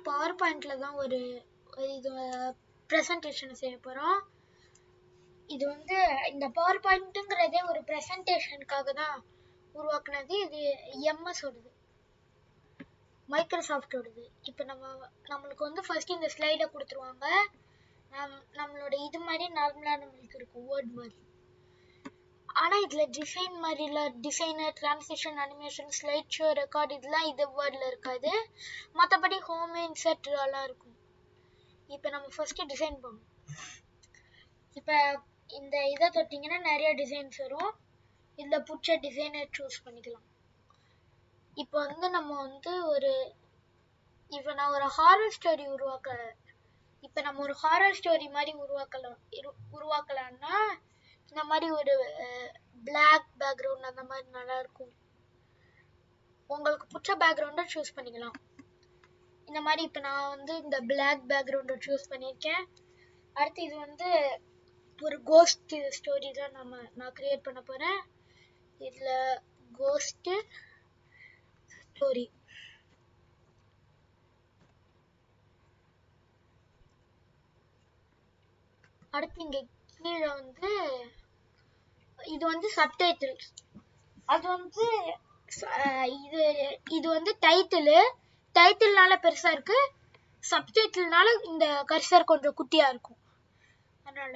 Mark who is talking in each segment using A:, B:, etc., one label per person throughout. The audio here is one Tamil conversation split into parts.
A: பவர் பாயிண்ட்ல தான் ஒரு இது பிரசன்டேஷன் செய்ய போறோம். இது வந்து இந்த பவர் பாயிண்ட்ங்கிறதே ஒரு பிரசன்டேஷனுக்காக தான் உருவாக்குனது. இது எம்எஸ் ஓடுது, மைக்ரோசாஃப்டோடது. இப்போ நம்மளுக்கு வந்து ஃபர்ஸ்ட் இந்த ஸ்லைடை கொடுத்துருவாங்க. நம்மளோட இது மாதிரி நார்மலாக நம்மளுக்கு இருக்கும் வேர்ட் மாதிரி. ஆனால் இதில் டிசைன் மாதிரி இல்லை, designer, transition, animation, slide show, record இதெல்லாம் இது வேர்டில் இருக்காது. மற்றபடி ஹோம், இன்சர்ட் எல்லாம் இருக்கும். இப்போ நம்ம ஃபர்ஸ்ட் டிசைன் பண்ணணும். இப்போ இந்த இதை தொட்டிங்கன்னா நிறைய டிசைன்ஸ் வரும். இதில் பிடிச்ச டிசைனை சூஸ் பண்ணிக்கலாம். இப்போ வந்து நம்ம வந்து இப்போ நான் ஒரு ஹாரர் ஸ்டோரி இப்போ நம்ம ஒரு ஹாரர் ஸ்டோரி மாதிரி உருவாக்கலாம்னா இந்த மாதிரி ஒரு பிளாக் பேக்ரவுண்ட் அந்த மாதிரி நல்லா இருக்கும். உங்களுக்கு பிடிச்ச பேக்ரவுண்டை சூஸ் பண்ணிக்கலாம். இந்த மாதிரி இப்போ நான் வந்து இந்த பிளாக் பேக்ரவுண்டை சூஸ் பண்ணியிருக்கேன். அடுத்து இது வந்து ஒரு கோஸ்ட் ஸ்டோரி தான் நான் கிரியேட் பண்ண போகிறேன். இதில் கோஸ்ட் ஸ்டோரி. அடுத்து இங்கே கீழே வந்து இது வந்து சப்டைட்டில்ஸ். அது வந்து இது வந்து டைட்டில்னால பெருசா இருக்கு, சப்டைட்டில்னால இந்த கர்சர் கொஞ்சம் குட்டியா இருக்கும். அதனால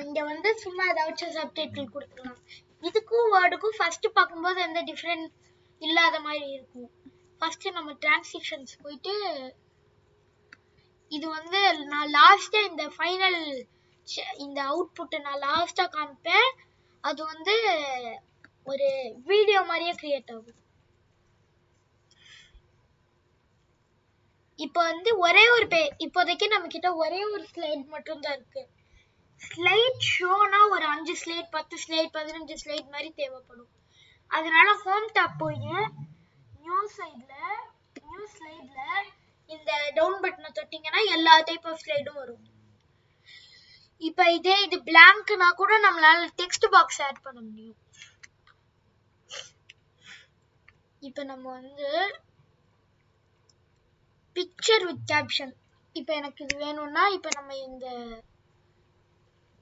A: இங்க வந்து சும்மா ஏதாச்சும் சப்டைட்டில் கொடுத்துக்கலாம். இதுக்கும் வேர்டுக்கும் ஃபர்ஸ்ட் பார்க்கும்போது எந்த டிஃபரன்ஸ் இல்லாத மாதிரி இருக்கும். ஃபர்ஸ்ட் நம்ம டிரான்சிஷன்ஸ் போயிட்டு இது வந்து நான் லாஸ்டா இந்த ஃபைனல் இந்த அவுட்புட்டை நான் லாஸ்டா காமிப்பேன். அது வந்து ஒரு வீடியோ மாதிரியே கிரியேட் ஆகும். இப்போ வந்து இப்போதைக்கு நம்ம கிட்ட ஒரே ஒரு ஸ்லைட் மட்டும் தான் இருக்கு. ஸ்லைட் ஷோனா ஒரு 5 ஸ்லைட், 10 ஸ்லைட், 15 ஸ்லைட் மாதிரி தேவைப்படும். அதனால ஹோம் டாப் போய் நியூ ஸ்லைட்ல இந்த டவுன் பட்டனை தொட்டிங்கன்னா எல்லா டைப் ஆஃப் ஸ்லைடும் வரும். இப்போ இது பிளாங்க்னா கூட நம்மளால டெக்ஸ்ட் பாக்ஸ் ஆட் பண்ண முடியும். இப்போ நம்ம வந்து பிக்சர் வித் கேப்ஷன், இப்போ எனக்கு இது வேணும்னா இப்போ நம்ம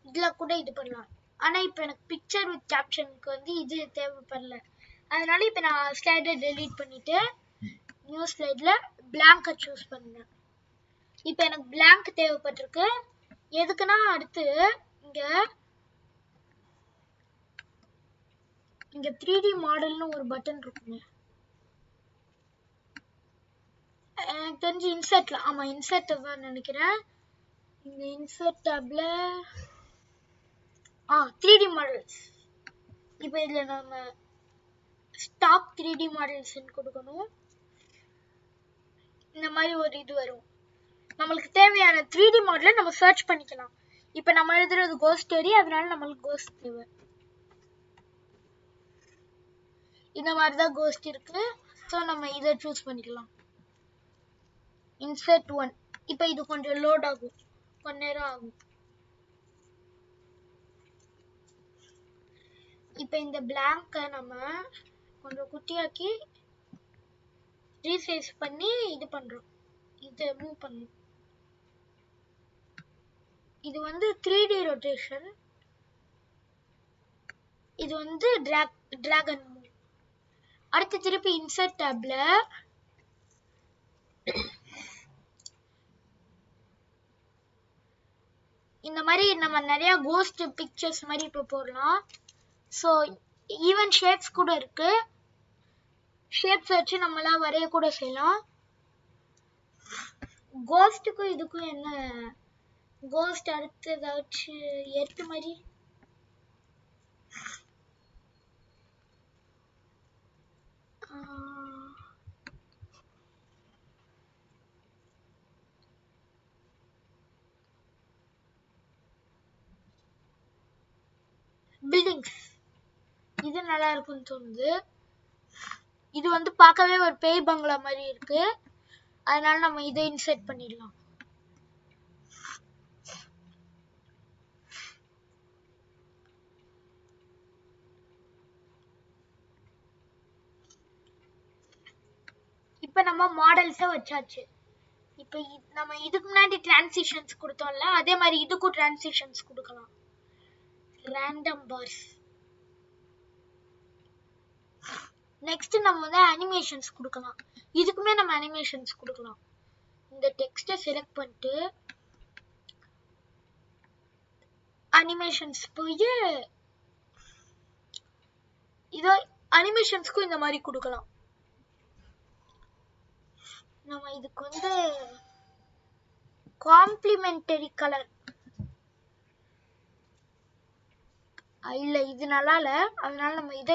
A: இதுல கூட இது பண்ணலாம். ஆனா இப்போ எனக்கு பிக்சர் வித் கேப்ஷனுக்கு வந்து இது தேவைப்படல. அதனால இப்போ நான் ஸ்லைடை டெலீட் பண்ணிட்டு நியூ ஸ்லைட்ல பிளாங்கை சூஸ் பண்ணேன். இப்போ எனக்கு பிளாங்க் தேவைப்பட்டிருக்கு. எதுக்குன்னா அடுத்து இங்க 3D மாடல்னு ஒரு பட்டன் இருக்குங்க. எனக்கு தெரிஞ்சு இன்சர்ட்ல, ஆமா இன்சர்ட் தான் நினைக்கிறேன். இந்த இன்சர்ட் டேப்ல 3D மாடல்ஸ். இப்போ இதுல நம்ம ஸ்டாக் 3D மாடல்ஸ் கொடுக்கணும். இந்த மாதிரி ஒரு இது வரும். நம்மளுக்கு தேவையான 3D மாடலை நம்ம சர்ச் பண்ணிக்கலாம். இப்போ நம்ம எழுதுறது கோஸ்ட் ஸ்டோரி, அதனால நம்மளுக்கு கோஸ்ட் தேவை. இந்த மாதிரி தான் கோஸ்ட் இருக்கு. ஸோ நம்ம இதை சூஸ் பண்ணிக்கலாம். இன்சர்ட் 1. இப்போ இது கொஞ்சம் லோட் ஆகும், கொஞ்ச நேரம் ஆகும். இப்போ இந்த பிளாங்கை நம்ம கொஞ்சம் குட்டியாக்கி ரீசைஸ் பண்ணி இது பண்றோம். இதை மூவ் பண்ணணும். இது வந்து 3D ரொட்டேஷன். இது வந்து டிராகன் மூவ். அடுத்து திருப்பி இன்சர்ட் டேப்ல இந்த மாதிரி நம்ம நிறைய கோஸ்ட் பிக்சர்ஸ் மாதிரி இப்போ போடலாம். ஸோ ஈவன் ஷேப்ஸ் கூட இருக்கு. ஷேப்ஸ் வச்சு நம்மளாம் வரைய கூட செய்யலாம். கோஸ்ட்டுக்கும் இதுக்கும் என்ன? கோஸ்ட் அடுத்து ஏதாச்சும் எர்த் மாதிரி பில்டிங்ஸ் இது நல்லா இருக்கும்னு தோணுது. இது வந்து பார்க்கவே ஒரு பேய் பங்களா மாதிரி இருக்கு. அதனால நம்ம இதை இன்சர்ட் பண்ணிடலாம். இப்ப நம்ம மாடல்ஸை வச்சாச்சு. இப்ப நம்ம இதுக்கு முன்னாடி டிரான்சிஷன்ஸ் கொடுத்தோம்ல, அதே மாதிரி இதுக்கும் டிரான்சிஷன்ஸ் கொடுக்கலாம். Random parse. நெக்ஸ்ட் நம்ம வந்து அனிமேஷன்ஸ் கொடுக்கலாம். இதுக்குமே நம்ம அனிமேஷன்ஸ் கொடுக்கலாம். இந்த டெக்ஸ்ட்டை செலக்ட் பண்ணிட்டு அனிமேஷன்ஸ் போய் இதோ அனிமேஷன்ஸ்க்கும் இந்த மாதிரி கொடுக்கலாம். நம்ம இதுக்கு வந்து காம்ப்ளிமெண்டரி கலர் இல்ல, இது நல்லா இல்ல. அதனால நம்ம இதை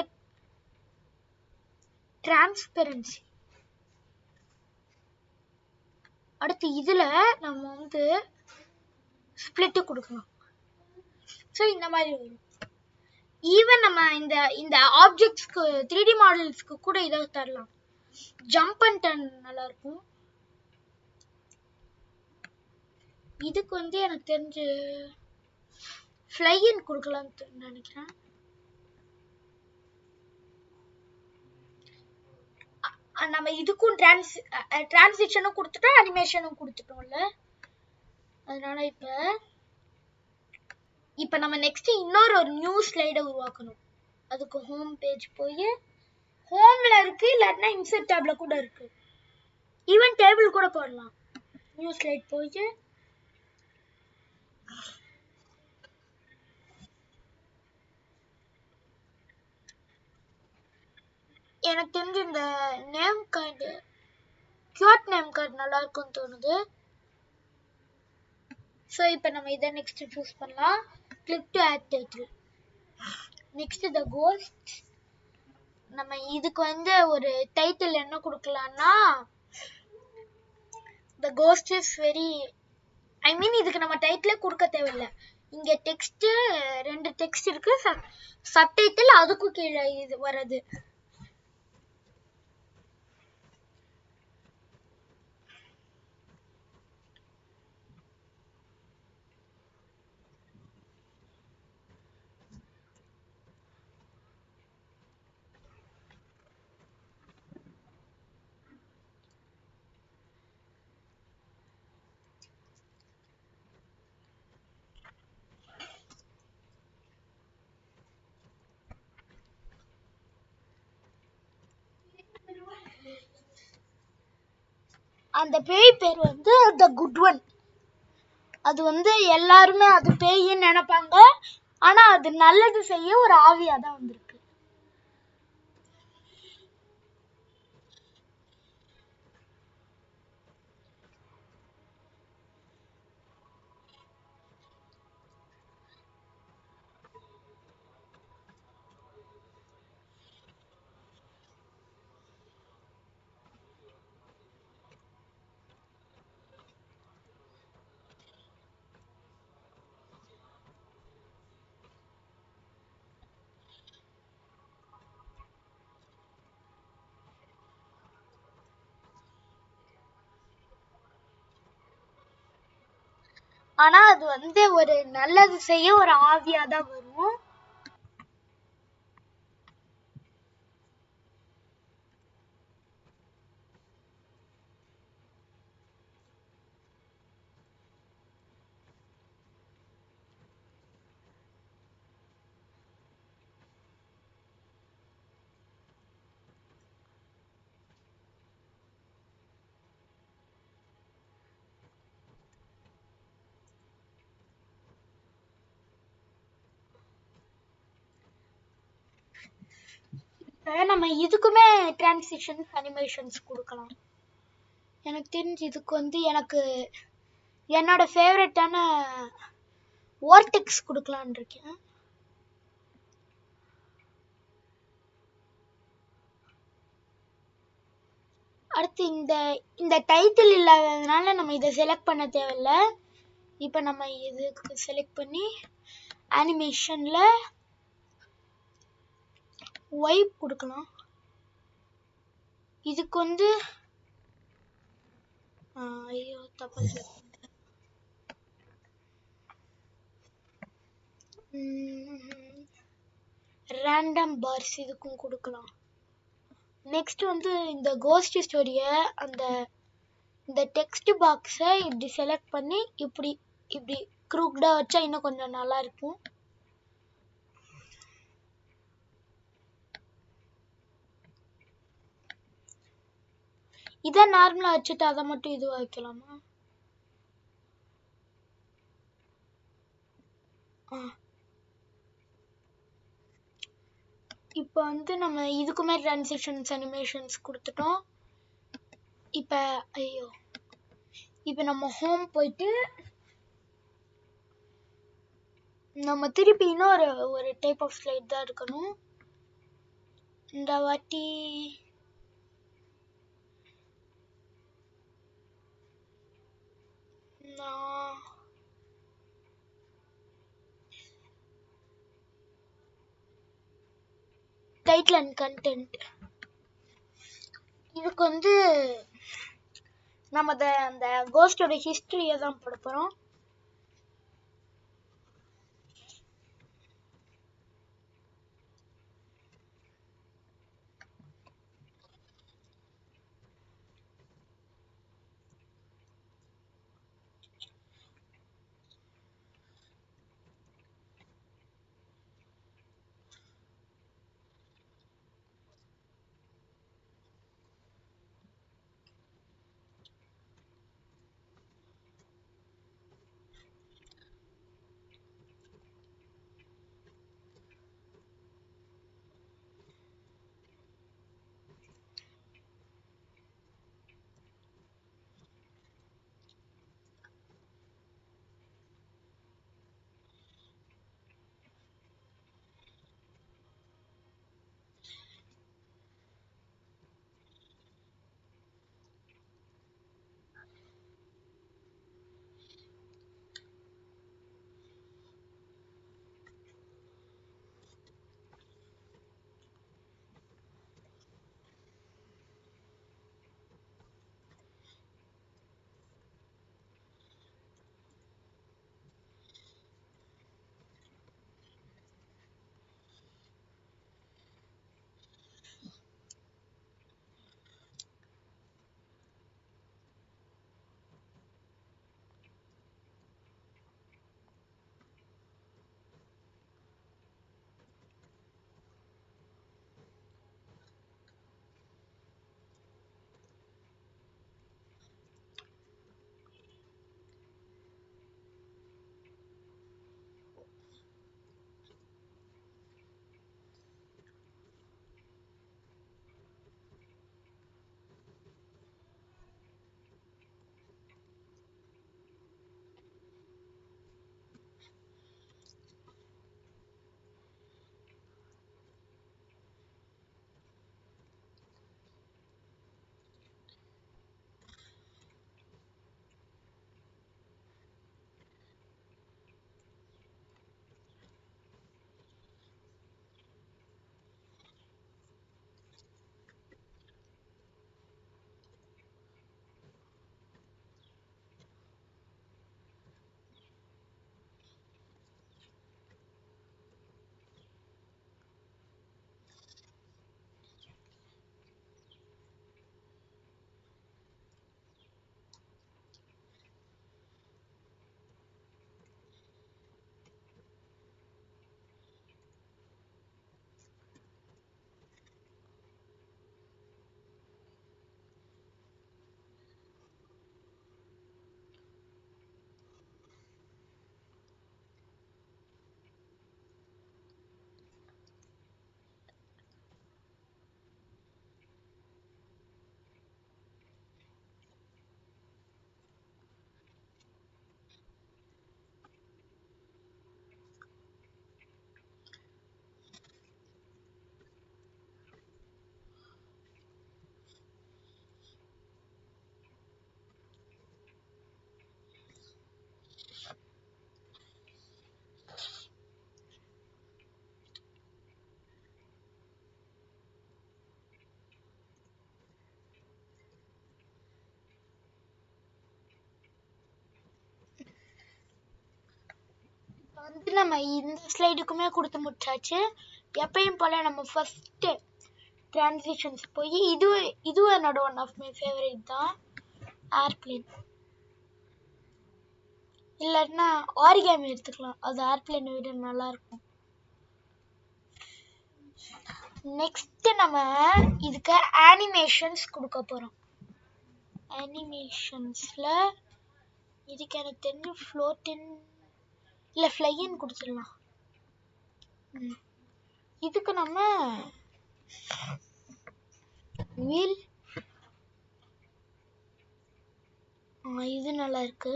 A: டிரான்ஸ்பெரன்சி. அடுத்து இதுல நம்ம வந்து ஸ்பிளிட் கொடுக்கணும். ஸோ இந்த மாதிரி வரும். ஈவன் நம்ம இந்த ஆப்ஜெக்ட்ஸ்க்கு 3D மாடல்ஸ்க்கு கூட இதை தரலாம். ஜம்ப் அண்ட் டர்ன் நல்லா இருக்கும். இதுக்கு வந்து எனக்கு தெரிஞ்சு ஃப்ளைன் கொடுக்கலாம்னு நினைக்கிறேன். நம்ம இதுக்கும் டிரான்சிஷனும் கொடுத்துட்டோம், அனிமேஷனும் கொடுத்துட்டோம்ல. அதனால இப்ப நம்ம நெக்ஸ்ட் இன்னொரு நியூ ஸ்லைடை உருவாக்கணும். அதுக்கு ஹோம் பேஜ் போய் ஹோம்ல இருக்கு, இல்லாட்டினா இன்சர்ட் டேப்ல கூட இருக்கு. ஈவன் டேபிள் கூட போடலாம். நியூ ஸ்லைட் போய் எனக்கு தெரிஞ்சு இந்த name card, cute name card நல்லா இருக்கும்னு தோணுது. ஸோ இப்போ நம்ம இதை நெக்ஸ்ட் சூஸ் பண்ணலாம். Click to add title. Next the ghost. நம்ம இதுக்கு வந்து ஒரு டைட்டில் என்ன கொடுக்கலாம்னா, the ghost is very, I mean இதுக்கு நம்ம டைட்டிலே கொடுக்க தேவையில்லை. இங்க டெக்ஸ்ட் 2 டெக்ஸ்ட் இருக்கு, சப்டைட்டில் அதுக்கும் கீழே இது வருது. அந்த பேய் பேர் வந்து த குட் ஒன். அது வந்து எல்லாருமே அது பேயின்னு நினைப்பாங்க. ஆனா அது நல்லது செய்ய ஒரு ஆவியா தான் வந்திருக்கு. ஆனா அது வந்து ஒரு நல்லது செய்ய ஒரு ஆவியா தான் வரும். நம்ம இதுக்குமே டிரான்சிஷன்ஸ் அனிமேஷன்ஸ் கொடுக்கலாம். எனக்கு தெரிஞ்சு இதுக்கு வந்து எனக்கு என்னோட ஃபேவரட்டான வார்டெக்ஸ் கொடுக்கலான்னு இருக்கேன். அடுத்து இந்த டைட்டில் இல்லாததுனால நம்ம இதை செலக்ட் பண்ண தேவையில்ல. இப்போ நம்ம இதுக்கு செலக்ட் பண்ணி அனிமேஷன்ல வைப் கொடுக்கலாம். இதுக்கு வந்து ஐயோ தப்பா ரேண்டம் பார்ஸ் இதுக்கும் கொடுக்கலாம். நெக்ஸ்ட் வந்து இந்த கோஸ்ட் ஸ்டோரிய இந்த டெக்ஸ்ட் பாக்ஸை இப்படி செலக்ட் பண்ணி இப்படி க்ரூக்டா வச்சா இன்னும் கொஞ்சம் நல்லா இருக்கும். இதை நார்மலா வச்சுட்டு அதை மட்டும் இது வைக்கலாமா? இப்போ வந்து நம்ம இதுக்குமே ட்ரான்சிஷன்ஸ் அனிமேஷன்ஸ் கொடுத்துட்டோம். இப்போ நம்ம ஹோம் போயிட்டு நம்ம திருப்பி இன்னொரு ஒரு டைப் ஆஃப் ஸ்லைட் தான் இருக்கணும். இந்த வாட்டி டைட்டில் அண்ட் கண்டென்ட் இதுக்கு வந்து நம்ம அந்த கோஸ்டோட ஹிஸ்டரியை தான் போட போகிறோம். வந்து நம்ம இந்த ஸ்லைடுக்குமே கொடுத்து முடிச்சாச்சு. எப்பயும் போல நம்ம ஃபர்ஸ்ட் டிரான்சிஷன்ஸ் போய் இதுவும் என்னோட ஒன் ஆஃப் மை ஃபேவரட் தான், ஏர்பிளேன். இல்லைன்னா ஆரிகாமி எடுத்துக்கலாம், அது ஏர்பிளேனை விட நல்லா இருக்கும். நெக்ஸ்ட் நம்ம இதுக்கு அனிமேஷன்ஸ் கொடுக்க போறோம். அனிமேஷன்ஸ்ல இதுக்கு எனக்கு தெரிஞ்சு ஃப்ளோட்டின் இல்ல ஃப்ளையின் கொடுத்துடலாம். இதுக்கு நம்ம வீல், இது நல்லா இருக்கு.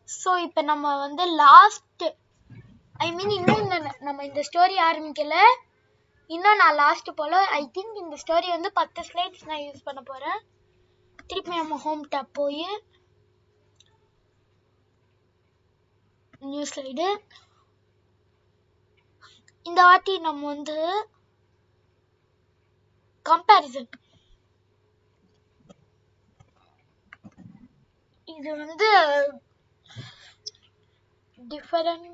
A: ஸோ இப்போ நம்ம வந்து லாஸ்ட் இன்னும் நம்ம இந்த ஸ்டோரி ஆரம்பிக்கல, இன்னும் நான் லாஸ்ட் போல ஐ திங்க் இந்த ஸ்டோரி வந்து 10 ஸ்லைட்ஸ் நான் யூஸ் பண்ண போறேன். திருப்பி நம்ம ஹோம் டேப் போய் நியூ ஸ்லைடு. இந்த வாட்டி நம்ம வந்து கம்பேரிசன், இது வந்து டிஃபரண்ட்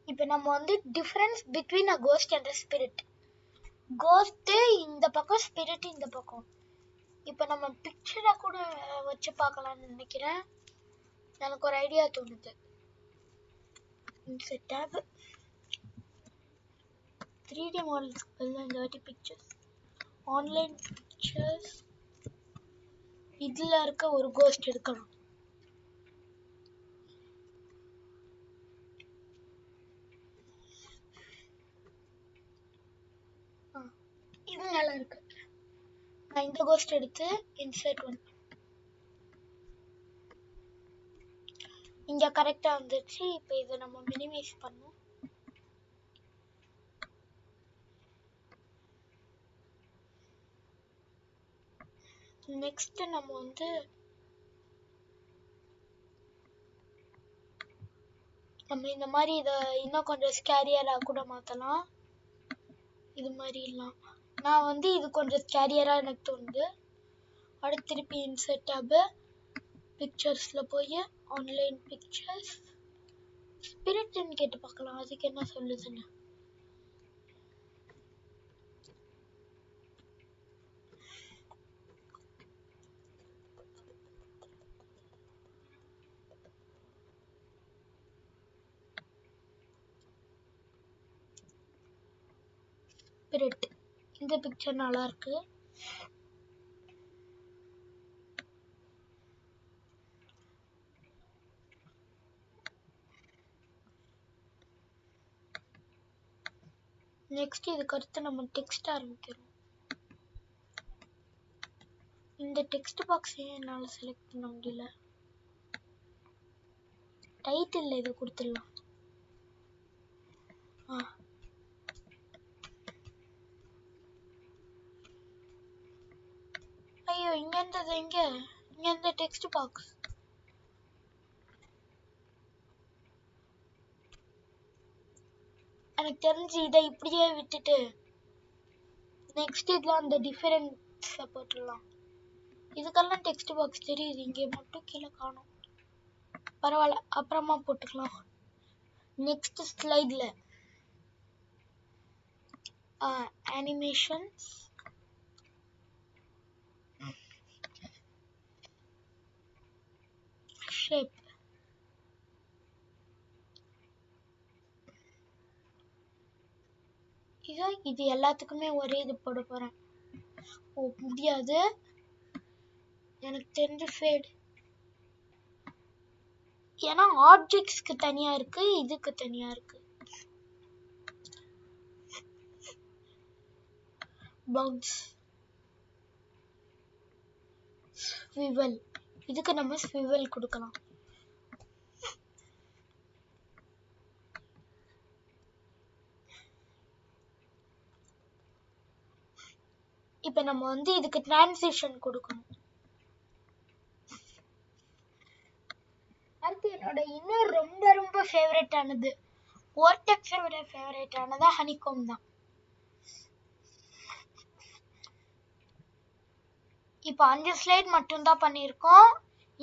A: இப்போ நம்ம வந்து difference between a ghost and a spirit. Ghost இந்த பக்கம், ஸ்பிரிட் இந்த பக்கம். இப்போ நம்ம பிக்சரை கூட வச்சு பார்க்கலாம்னு நினைக்கிறேன். எனக்கு ஒரு ஐடியா தோணுது. இன்செர்ட் டேப் 3D மாடல்ஸ் இந்த வாட்டி பிக்சர்ஸ், ஆன்லைன் பிக்சர்ஸ், இதுல இருக்க ஒரு கோஸ்ட் எடுக்கலாம். இது நல்லா இருக்கு. நான் இந்த கோஸ்ட் எடுத்து இன்சர்ட் ஒன், இங்க கரெக்டா வந்துருச்சு. இப்போ இதை நம்ம மினிமைஸ் பண்ணோம். நெக்ஸ்ட் நம்ம வந்து இந்த மாதிரி இதை இன்னும் கொஞ்சம் ஸ்கேரியரா கூட மாத்தலாம். இது மாதிரி இல்லாம் நான் வந்து இது கொஞ்சம் ஸ்கேரியரா எனக்கு தோணுது. அடுத்து திருப்பி இன்சர்ட் டேப், பிக்சர்ஸ்ல போய் ஆன்லைன் பிக்சர்ஸ், ஸ்பிரிட்னு கேட்டு பார்க்கலாம் அதுக்கு என்ன சொல்லுதுன்னு. ஸ்பிரிட், இந்த பிக்சர் நல்லா இருக்கு. நெக்ஸ்ட் இதுக்கு அடுத்து நம்ம டெக்ஸ்ட் ஆரம்பிக்கிறோம். இந்த டெக்ஸ்ட் பாக்ஸையும் என்னால செலக்ட் பண்ண முடியல. டைட்டில் இதை கொடுத்துடலாம். ஐயோ, இங்க இருந்தது, இங்க இருந்த டெக்ஸ்ட் பாக்ஸ். எனக்கு தெரிஞ்சு இதை இப்படியே விட்டுட்டு நெக்ஸ்ட் இதுல அந்த டிஃபரன்ஸ் போட்டுடலாம். இதுக்கெல்லாம் டெக்ஸ்ட் பாக்ஸ் தெரியுது, இங்கே மட்டும் கீழே காணும். பரவாயில்ல, அப்புறமா போட்டுக்கலாம். நெக்ஸ்ட் ஸ்லைட்ல அனிமேஷன்ஸ், ஷேப், இது எல்லாத்துக்குமே ஒரே இது போட போறேன். ஓ முடியாது, எனக்கு தெரிஞ்சு ஃபேட். ஏன்னா ஆப்ஜெக்ட்ஸ்க்கு தனியா இருக்கு, இதுக்கு தனியா இருக்கு. பவுன்ஸ், ஸ்விவல், இதுக்கு நம்ம ஸ்விவல் கொடுக்கலாம். இப்ப நம்ம வந்து இதுக்கு டிரான்சிஷன் கொடுக்கணும். அடுத்து என்னோட இன்னொரு ரொம்ப ரொம்ப ஃபேவரட் ஆனது, ஓர்டெக்ஸோட ஃபேவரட் ஆனதா ஹனிகோம் தான். இப்போ 5 ஸ்லைட் மட்டும் தான் பண்ணியிருக்கோம்.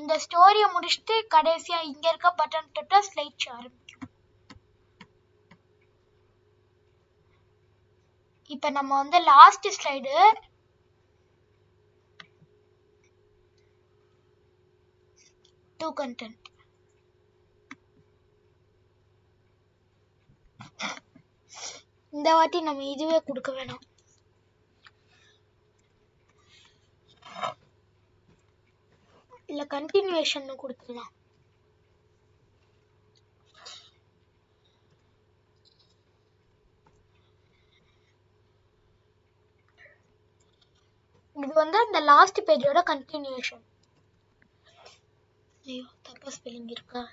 A: இந்த ஸ்டோரியை முடிச்சுட்டு கடைசியா இங்க இருக்க பட்டன் தொட்டா ஸ்லைட் ஷோ ஆரம்பிக்கும். இப்போ நம்ம வந்து லாஸ்ட் ஸ்லைடு, டு கண்டென்ட். இந்த வாட்டி நம்ம இதுவே கொடுக்க வேணாம். இல்ல கண்டினியூஷன் கொடுத்துடலாம். இது வந்து அந்த லாஸ்ட் பேஜோட கண்டினியூஷன். ஐயோ தப்பா ஸ்பெல்லிங் இருக்கா.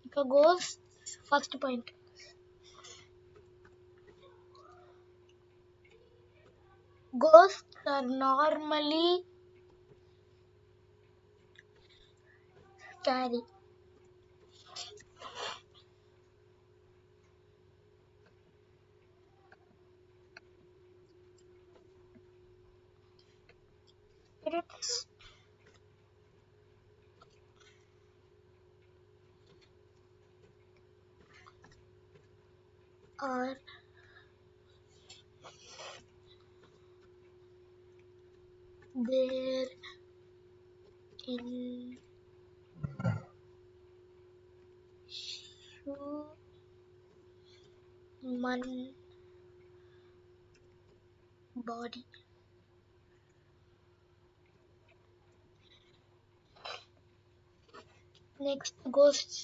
A: இப்போ கோஸ் first point. Ghosts are normally scary. Spirits are there in human body. Next, ghosts.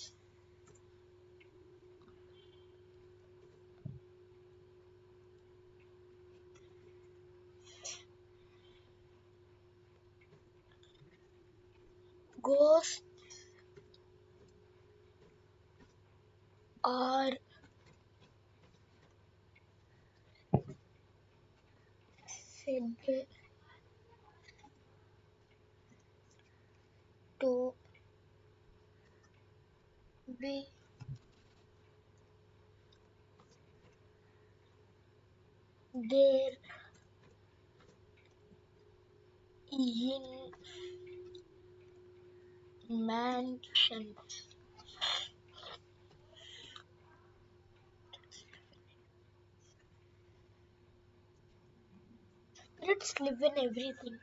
A: Ghosts are said to be there in mansions. Spirits live in everything.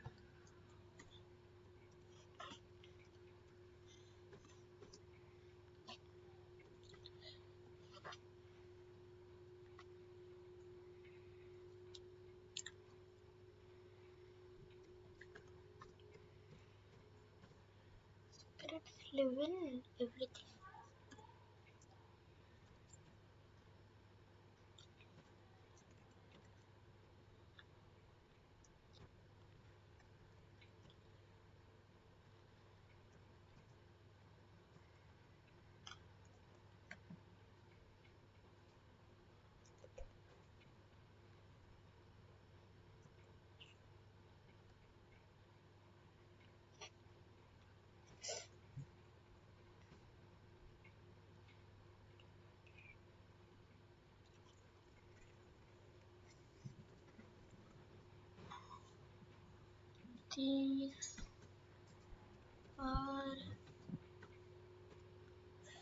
A: Spirits live in everything. These are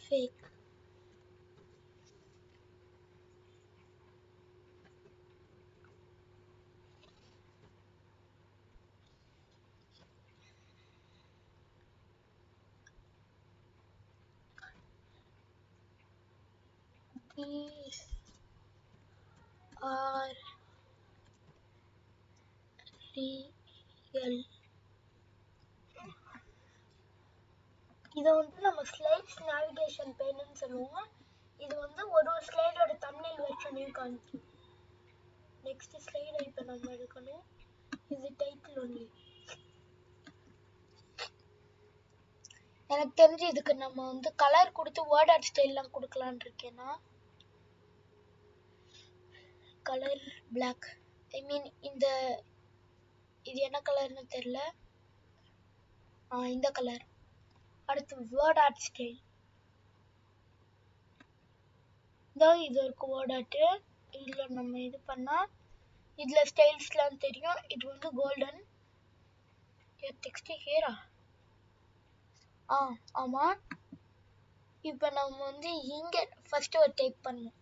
A: fake. These are real. இதை வந்து நம்ம ஸ்லைட்ஸ் நேவிகேஷன் பேனுன்னு சொல்லுவோம். இது வந்து ஒரு ஸ்லைடோட தம்ப்நெயில் வெர்ஷனையும் காமிக்கும். நெக்ஸ்ட் ஸ்லைடை இப்போ நம்ம எடுக்கணும். இது டைட்டில் ஒன்லி. எனக்கு தெரிஞ்சு இதுக்கு நம்ம வந்து கலர் கொடுத்து வேர்ட் ஆர்ட் ஸ்டைல்லாம் கொடுக்கலான்னு இருக்கேன்னா, கலர் பிளாக். ஐ மீன் இந்த இது என்ன கலர்னு தெரியல. இந்த கலர். அடுத்து வேர்ட் ஆர்ட் ஸ்டைல். இது இருக்கு வேர்ட் ஆர்ட். இதுல நம்ம இது பண்ணா இதுல ஸ்டைல்ஸ்லாம் தெரியும். இது வந்து கோல்டன். டெக்ஸ்ட் ஹியரா? ஆமா. இப்போ நம்ம வந்து இங்க ஃபர்ஸ்ட் ஒரு டைப் பண்ணணும்.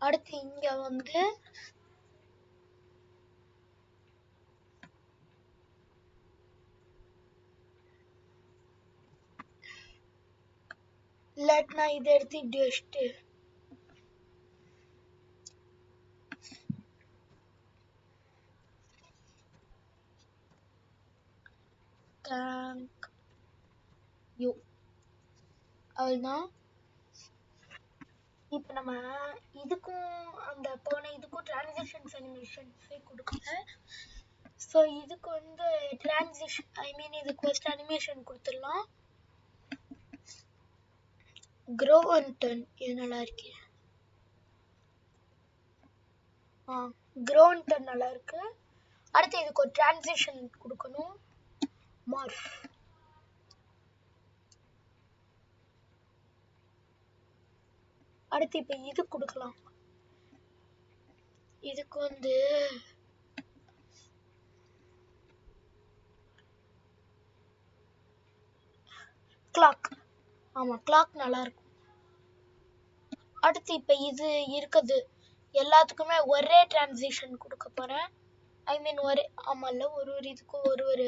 A: அடுத்து இங்க வந்து இல்லாட்டினா இதை எடுத்து இப்படி வச்சுட்டு அவ்வளவுதான். இப்போ நம்ம இதுக்கும் அந்த போன இதுக்கும் டிரான்சிஷன்ஸ் அனிமேஷன்ஸ் கொடுக்கல. ஸோ இதுக்கு வந்து டிரான்சிஷன் ஐ மீன் இதுக்கு ஃபர்ஸ்ட் அனிமேஷன் கொடுத்துடலாம். Grow and turn. இது நல்லா இருக்கு. க்ரோ அண்ட் டர்ன் நல்லா இருக்கு. அடுத்து இதுக்கு ஒரு டிரான்சிஷன் கொடுக்கணும். மார்ஃப். அடுத்து இப்போ இது கொடுக்கலாம். இதுக்கு வந்து கிளாக். ஆமா, கிளாக் நல்லா இருக்கும். அடுத்து இப்போ இது இருக்குது எல்லாத்துக்குமே ஒரே டிரான்சிஷன் கொடுக்க போறேன். ஐ மீன் ஆமால ஒரு இதுக்கும் ஒரு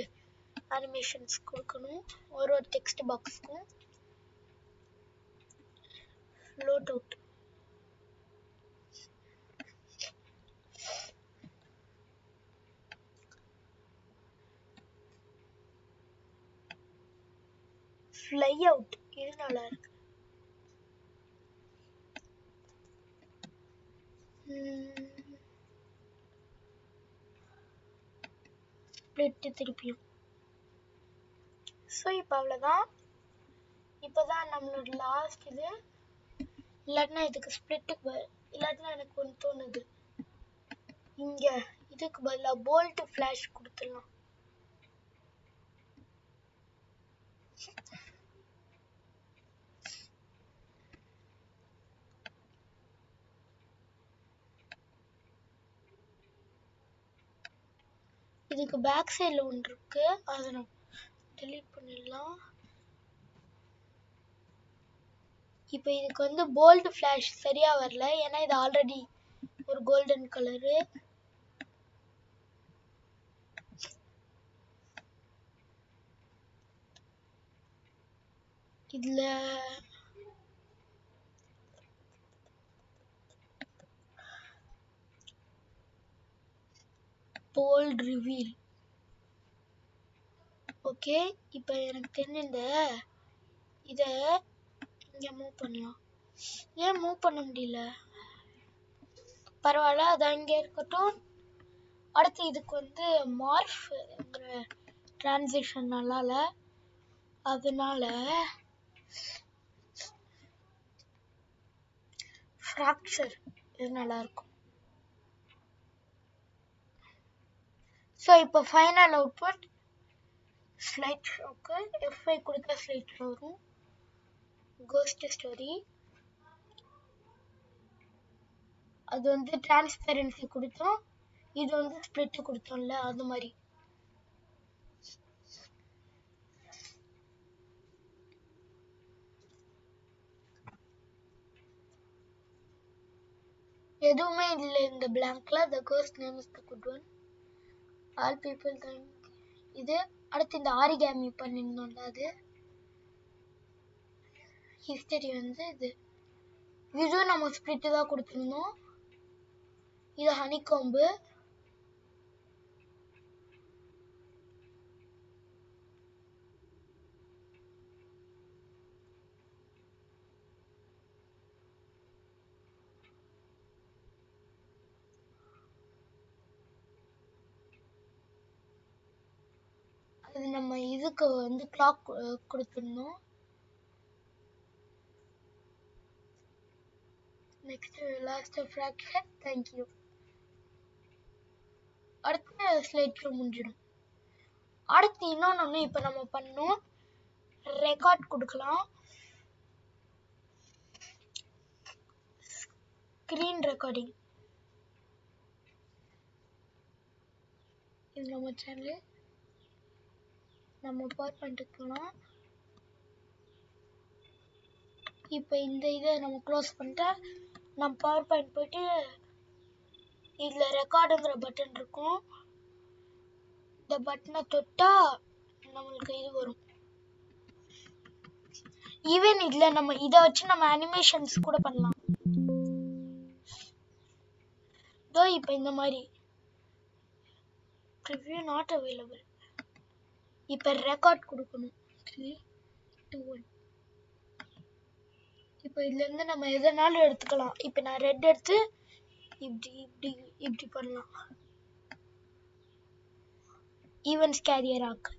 A: அனிமேஷன்ஸ் கொடுக்கணும். ஒரு டெக்ஸ்ட் பாக்ஸ்க்கும் லோட் அவுட். Fly out. இது நல்லா இருக்கு. ஸ்ப்ளிட் திருப்பியும். ஸோ இப்போ அவ்வளோதான். இப்போதான் நம்மளோட லாஸ்ட் இது. இல்லாட்டினா இதுக்கு ஸ்ப்ளிட்டுக்கு இல்லாட்டினா எனக்கு ஒன்று தோணுது. இங்க இதுக்கு பதிலாக போல்ட் ஃபிளாஷ் கொடுத்துடலாம். இதுக்கு பேக் சைடில் ஒன்று இருக்கு. அதை நம்ம டெலீட் பண்ணிடலாம். இப்போ இதுக்கு வந்து போல்ட் ஃபிளாஷ் சரியா வரல. ஏன்னா இது ஆல்ரெடி ஒரு கோல்டன் கலரு. இதுல போல்ட் ரிவீல். ஓகே, இப்போ எனக்கு தெரிஞ்ச இத இங்க மூவ் பண்ணலாம். ஏன் மூவ் பண்ண முடியல? பரவாயில்ல, அது அங்கே இருக்கட்டும். அடுத்து இதுக்கு வந்து மார்ஃப்ங்கிற டிரான்சிஷன் நல்லா இல்லை. அதனால ஃப்ராக்சர் இது நல்லா இருக்கும். ஸோ இப்போ ஃபைனல் அவுட்புட் ஸ்லைட் ஷோக்கு F5 கொடுத்தா ஸ்லைட் ஷோ வரும். கோஸ்ட் ஸ்டோரி அது வந்து டிரான்ஸ்பெரன்சி கொடுத்தோம். இது வந்து ஸ்ப்ளிட் கொடுத்தோம்ல, அது மாதிரி. எதுவுமே இல்லை இந்த பிளாங்க்ல. the ghost name is the good one. all people think இது. அடுத்து இந்த ஆரிகாமி பண்ணிருந்தோம்ல அது. ஹிஸ்டரி வந்து இது நம்ம ஸ்பிரிட் தான் கொடுத்துருந்தோம். இது ஹனிகாம்பு. அது நம்ம இதுக்கு வந்து கிளாக் கொடுத்துருந்தோம். Next last fraction. தேங்க்யூ. அடுத்து ஸ்லைட்ல முடிஞ்சிடும். அடுத்து இன்னொன்னு இப்போ நம்ம பண்ணோம், ரெக்கார்ட் கொடுக்கலாம். Screen recording. இது நம்ம சேனல். நம்ம பவர் பண்ணிக்கலாம். இப்போ இந்த இதை நம்ம க்ளோஸ் பண்ணிட்டா நம்ம பவர் பாயிண்ட் போயிட்டு இதில் ரெக்கார்டுங்கிற பட்டன் இருக்கும். இந்த பட்டனை தொட்டா நம்மளுக்கு இது வரும். ஈவன் இதில் நம்ம இதை வச்சு நம்ம அனிமேஷன்ஸ் கூட பண்ணலாம். இதோ இப்போ இந்த மாதிரி ப்ரிவ்யூ நாட் அவைலபிள். இப்போ ரெக்கார்ட் கொடுக்கணும். 3 2 1. இப்போ இதுலேருந்து நம்ம எதனாலும் எடுத்துக்கலாம். இப்போ நான் ரெட் எடுத்து இப்படி இப்படி இப்படி பண்ணலாம். ஈவென்ட்ஸ் கேரியர் ஆக்கு.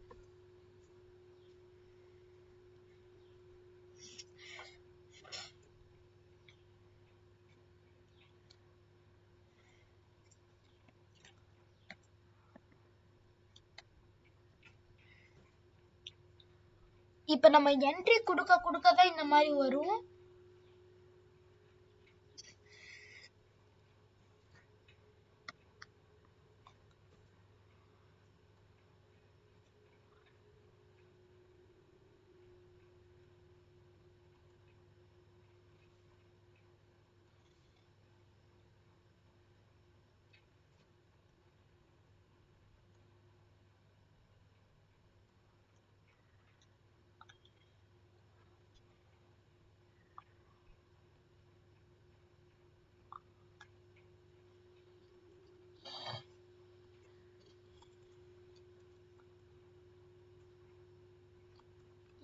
A: இப்போ நம்ம என்ட்ரி கொடுக்க கொடுக்க தான் இந்த மாதிரி வரும்.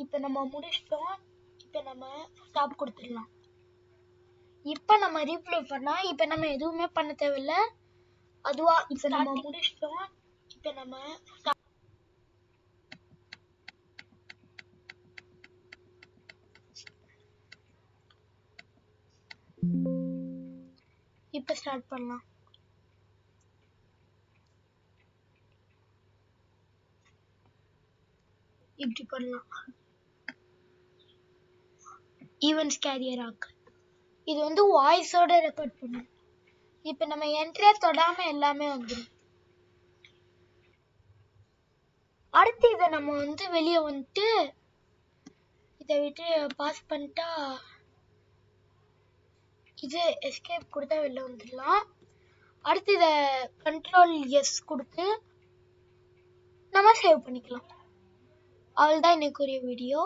A: இப்போ நம்ம முடிச்சிட்டோம். இப்போ நம்ம ஸ்டாப் கொடுத்துடலாம். இப்போ நம்ம ரீப்ளே பண்ணா இப்போ நம்ம எதுவுமே பண்ண தேவையில்லை. அதுவா இப்போ நம்ம முடிச்சிட்டோம். இப்போ நம்ம இப்போ ஸ்டார்ட் பண்ணலாம். இப்படி பண்ணலாம். ஈவென்ட்ஸ் கேரியர் ஆக்கு. இது வந்து வாய்ஸோட ரெக்கார்ட் பண்ணும். இப்போ நம்ம என்ட்ரியே தொடாம எல்லாமே வந்துடும். அடுத்து இதை நம்ம வந்து வெளியே வந்துட்டு இதை விட்டு பாஸ் பண்ணிட்டா இது எஸ்கேப் கொடுத்தா வெளில வந்துடலாம். அடுத்து இதை கண்ட்ரோல் எஸ் கொடுத்து நம்ம சேவ் பண்ணிக்கலாம். அவ்வளோதான் இன்னைக்குரிய வீடியோ.